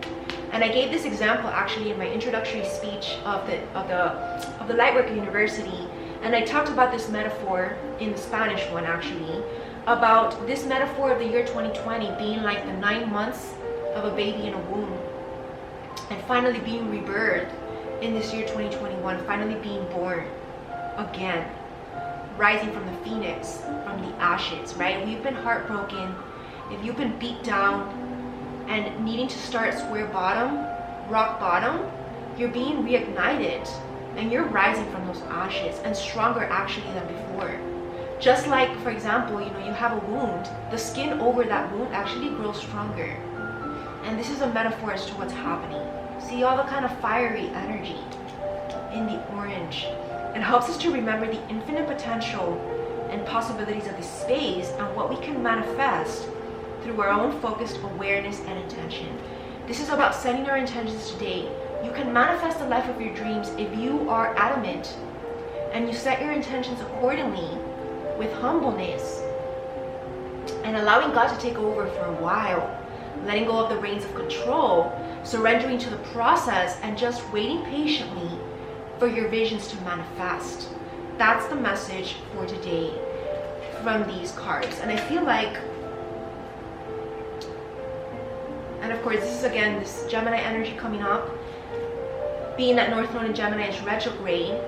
And I gave this example actually in my introductory speech of the Lightworker University. And I talked about this metaphor in the Spanish one actually, about this metaphor of the year 2020 being like the 9 months of a baby in a womb, and finally being rebirthed in this year 2021, finally being born again, rising from the phoenix, from the ashes, right? We've been heartbroken. If you've been beat down and needing to start at square bottom, rock bottom, you're being reignited and you're rising from those ashes, and stronger actually than before. Just like, for example, you have a wound, the skin over that wound actually grows stronger. And this is a metaphor as to what's happening. See all the kind of fiery energy in the orange. It helps us to remember the infinite potential and possibilities of this space and what we can manifest through our own focused awareness and intention. This is about setting our intentions today. You can manifest the life of your dreams if you are adamant and you set your intentions accordingly with humbleness and allowing God to take over for a while, letting go of the reins of control, surrendering to the process, and just waiting patiently for your visions to manifest. That's the message for today from these cards. And I feel like, and of course this is again this Gemini energy coming up, being that North Node in Gemini is retrograde,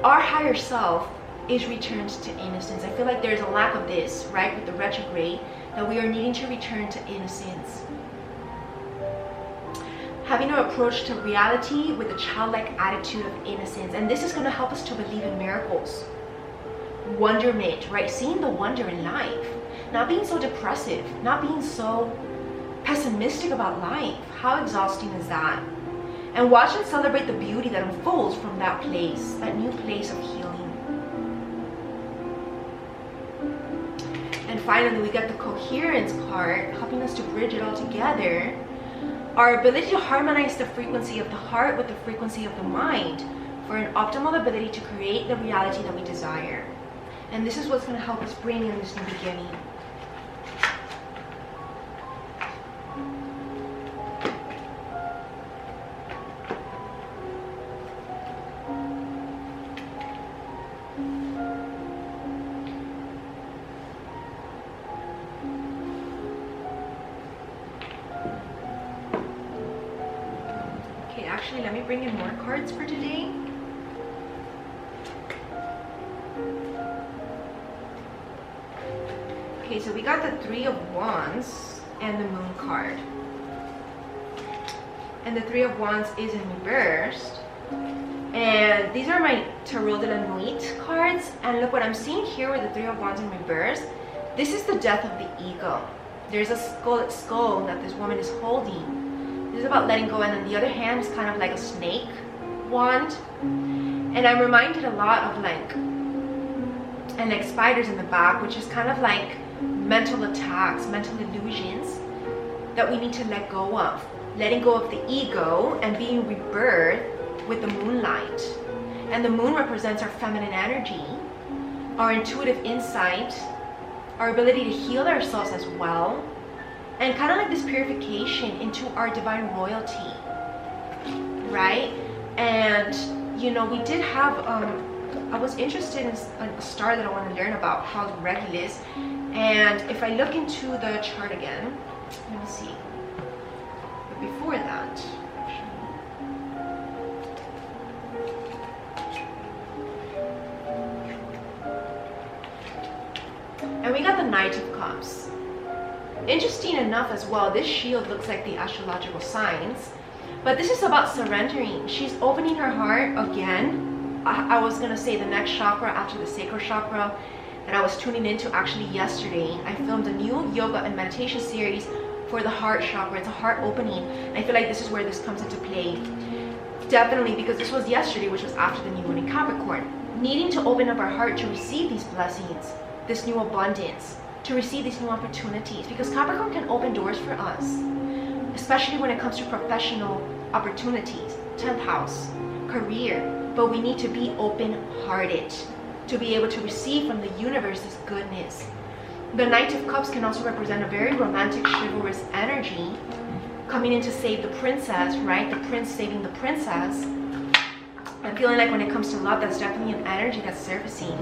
our higher self is returned to innocence. I feel like there's a lack of this, right, with the retrograde, that we are needing to return to innocence. Having an approach to reality with a childlike attitude of innocence. And this is going to help us to believe in miracles, wonderment, right? Seeing the wonder in life, not being so depressive, not being so pessimistic about life. How exhausting is that? And watch and celebrate the beauty that unfolds from that place, that new place of healing. And finally, we get the coherence card, helping us to bridge it all together. Our ability to harmonize the frequency of the heart with the frequency of the mind for an optimal ability to create the reality that we desire. And this is what's going to help us bring in this new beginning. Actually, let me bring in more cards for today. Okay, so we got the Three of Wands and the Moon card. And the Three of Wands is in reversed. And these are my Tarot de la Nuit cards. And look what I'm seeing here with the Three of Wands in reverse. This is the death of the ego. There's a skull that this woman is holding. This is about letting go, and then the other hand is kind of like a snake wand. And I'm reminded a lot of like spiders in the back, which is kind of like mental attacks, mental illusions that we need to let go of. Letting go of the ego and being rebirthed with the moonlight. And the moon represents our feminine energy, our intuitive insight, our ability to heal ourselves as well. And kind of like this purification into our divine royalty, right? And, we did have, I was interested in a star that I want to learn about called Regulus. And if I look into the chart again, let me see. But before that, and we got the Knight of Cups. Interesting enough as well, this shield looks like the astrological signs, but this is about surrendering. She's opening her heart again. I was gonna say the next chakra after the sacral chakra that I was tuning into actually yesterday. I filmed a new yoga and meditation series for the heart chakra. It's a heart opening. I feel like this is where this comes into play. definitely, because this was yesterday, which was after the new moon in Capricorn, needing to open up our heart to receive these blessings, this new abundance, to receive these new opportunities, because Capricorn can open doors for us, especially when it comes to professional opportunities, 10th house, career. But we need to be open-hearted to be able to receive from the universe this goodness. The Knight of Cups can also represent a very romantic, chivalrous energy coming in to save the princess, right? The prince saving the princess. I'm feeling like when it comes to love, that's definitely an energy that's surfacing.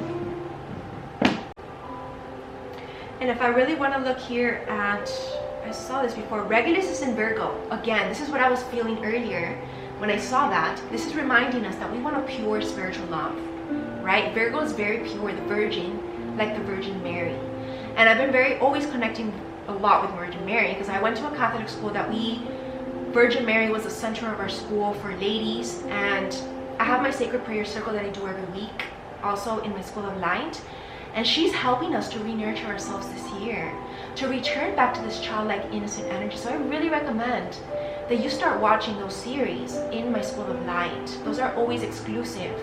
And if I really want to look here at, I saw this before, Regulus is in Virgo. Again, this is what I was feeling earlier when I saw that. This is reminding us that we want a pure spiritual love, right? Virgo is very pure, the Virgin, like the Virgin Mary. And I've been always connecting a lot with Virgin Mary, because I went to a Catholic school that Virgin Mary was the center of our school for ladies. And I have my sacred prayer circle that I do every week, also in my School of Light. And she's helping us to re-nurture ourselves this year, to return back to this childlike, innocent energy. So I really recommend that you start watching those series in my School of Light. Those are always exclusive.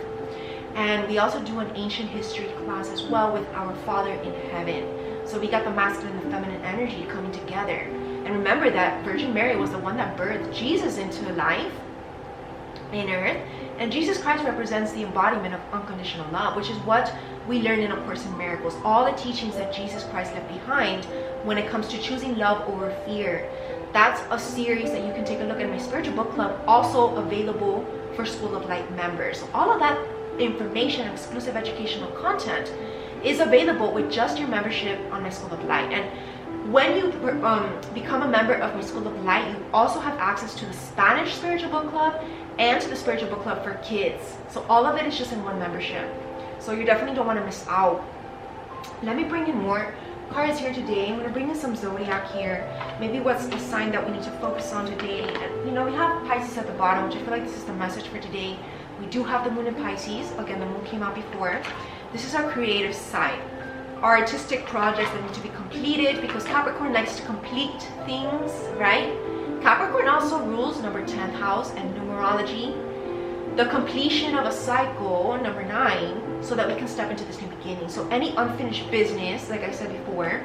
And we also do an ancient history class as well with our Father in Heaven. So we got the masculine and feminine energy coming together. And remember that Virgin Mary was the one that birthed Jesus into life in earth. And Jesus Christ represents the embodiment of unconditional love, which is what we learn in A Course in Miracles. All the teachings that Jesus Christ left behind when it comes to choosing love over fear. That's a series that you can take a look at in my spiritual book club, also available for School of Light members. So all of that information, exclusive educational content is available with just your membership on my School of Light. And when you become a member of my School of Light, you also have access to the Spanish Spiritual Book Club and to the Spiritual Book Club for kids. So all of it is just in one membership. So you definitely don't want to miss out. Let me bring in more cards here today. I'm going to bring in some zodiac here. Maybe what's the sign that we need to focus on today. And you know, we have Pisces at the bottom, which I feel like this is the message for today. We do have the moon in Pisces. Again, the moon came out before. This is our creative side, our artistic projects that need to be completed, because Capricorn likes to complete things, right? Capricorn also rules number 10th house and numerology, the completion of a cycle, number 9, so that we can step into this new beginning. So any unfinished business, like I said before,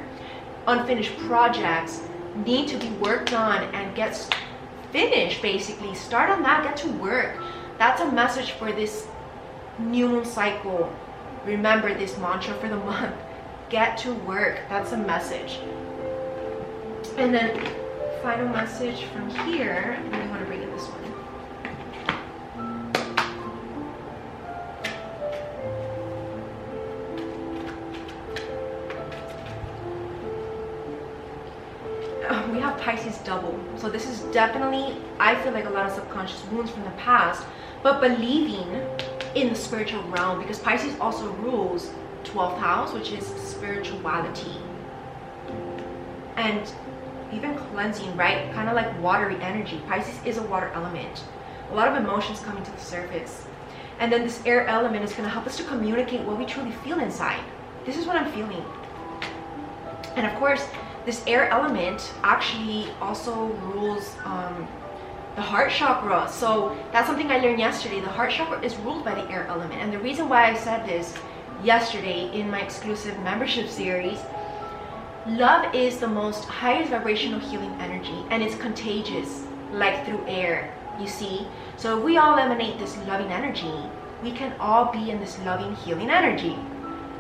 unfinished projects need to be worked on and get finished, basically. Start on that, get to work. That's a message for this new moon cycle. Remember this mantra for the month. Get to work. That's a message. And then final message from here. I really want to bring in this one. We have Pisces double. So this is definitely, I feel like, a lot of subconscious wounds from the past, but believing in the spiritual realm, because Pisces also rules 12th house, which is spirituality and even cleansing, right? Kind of like watery energy. Pisces is a water element. A lot of emotions coming to the surface. And then this air element is going to help us to communicate what we truly feel inside. This is what I'm feeling. And of course, this air element actually also rules the heart chakra. So that's something I learned yesterday. The heart chakra is ruled by the air element. And the reason why I said this yesterday in my exclusive membership series, love is the most highest vibrational healing energy, and it's contagious, like through air, you see. So if we all emanate this loving energy, we can all be in this loving healing energy,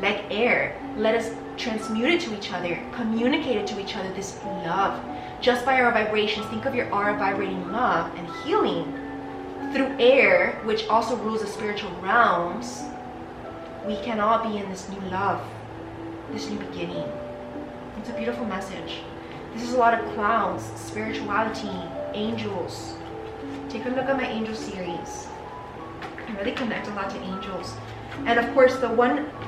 like air. Let us transmute it to each other, communicate it to each other, this love, just by our vibrations. Think of your aura vibrating love and healing through air, which also rules the spiritual realms. We can all be in this new love, this new beginning. It's a beautiful message. This is a lot of clouds, spirituality, angels. Take a look at my angel series. I really connect a lot to angels. And of course, the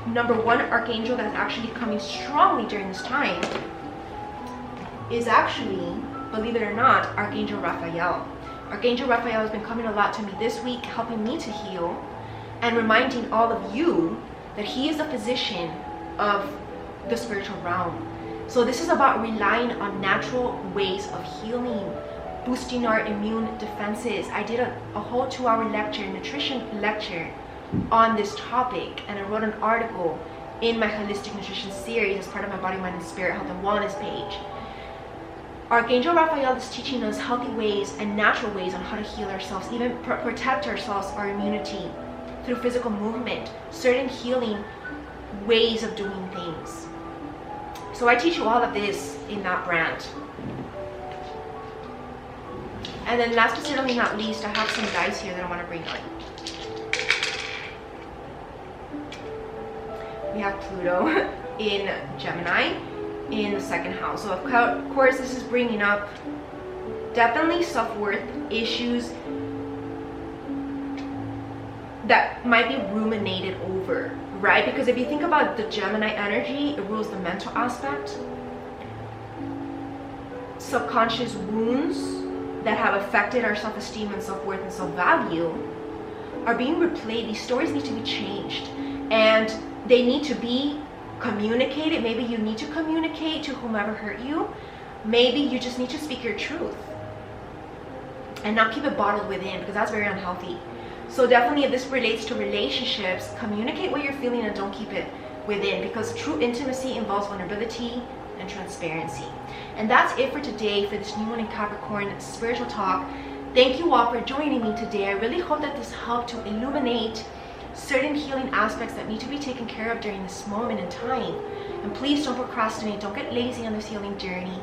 number one archangel that's actually coming strongly during this time is actually, believe it or not, Archangel Raphael. Archangel Raphael has been coming a lot to me this week, helping me to heal and reminding all of you that he is the physician of the spiritual realm. So this is about relying on natural ways of healing, boosting our immune defenses. I did a whole 2-hour lecture, nutrition lecture on this topic, and I wrote an article in my holistic nutrition series as part of my body, mind, and spirit health and wellness page. Archangel Raphael is teaching us healthy ways and natural ways on how to heal ourselves, even protect ourselves, our immunity through physical movement, certain healing ways of doing things. So I teach you all of this in that brand. And then last but certainly not least, I have some dice here that I want to bring on. We have Pluto in Gemini in the 2nd house. So of course this is bringing up definitely self-worth issues that might be ruminated over, right? Because if you think about the Gemini energy, it rules the mental aspect. Subconscious wounds that have affected our self-esteem and self-worth and self-value are being replayed. These stories need to be changed, and they need to be communicated. Maybe you need to communicate to whomever hurt you. Maybe you just need to speak your truth and not keep it bottled within, because that's very unhealthy. So definitely, if this relates to relationships, communicate what you're feeling and don't keep it within, because true intimacy involves vulnerability and transparency. And that's it for today for this new moon in Capricorn spiritual talk. Thank you all for joining me today. I really hope that this helped to illuminate certain healing aspects that need to be taken care of during this moment in time. And please don't procrastinate, don't get lazy on this healing journey.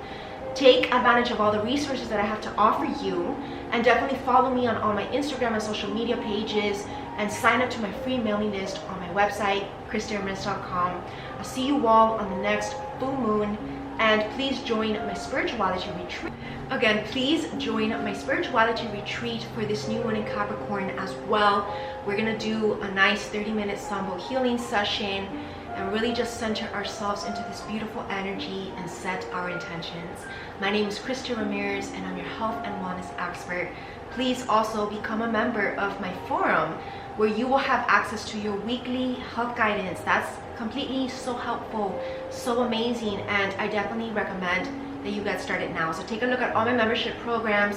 Take advantage of all the resources that I have to offer you, and definitely follow me on all my Instagram and social media pages, and sign up to my free mailing list on my website, ChristieRamirez.com. I'll see you all on the next full moon, and please join my spirituality retreat. Again, please join my spirituality retreat for this new moon in Capricorn as well. We're gonna do a nice 30-minute Sambo healing session and really just center ourselves into this beautiful energy and set our intentions. My name is Christie Ramirez, and I'm your health and wellness expert. Please also become a member of my forum, where you will have access to your weekly health guidance. That's completely so helpful, so amazing, and I definitely recommend that you get started now. So take a look at all my membership programs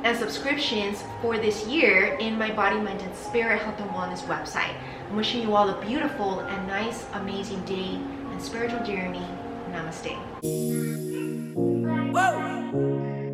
and subscriptions for this year in my body, mind, and spirit health and wellness website. I'm wishing you all a beautiful and nice, amazing day and spiritual journey. Namaste. Whoa.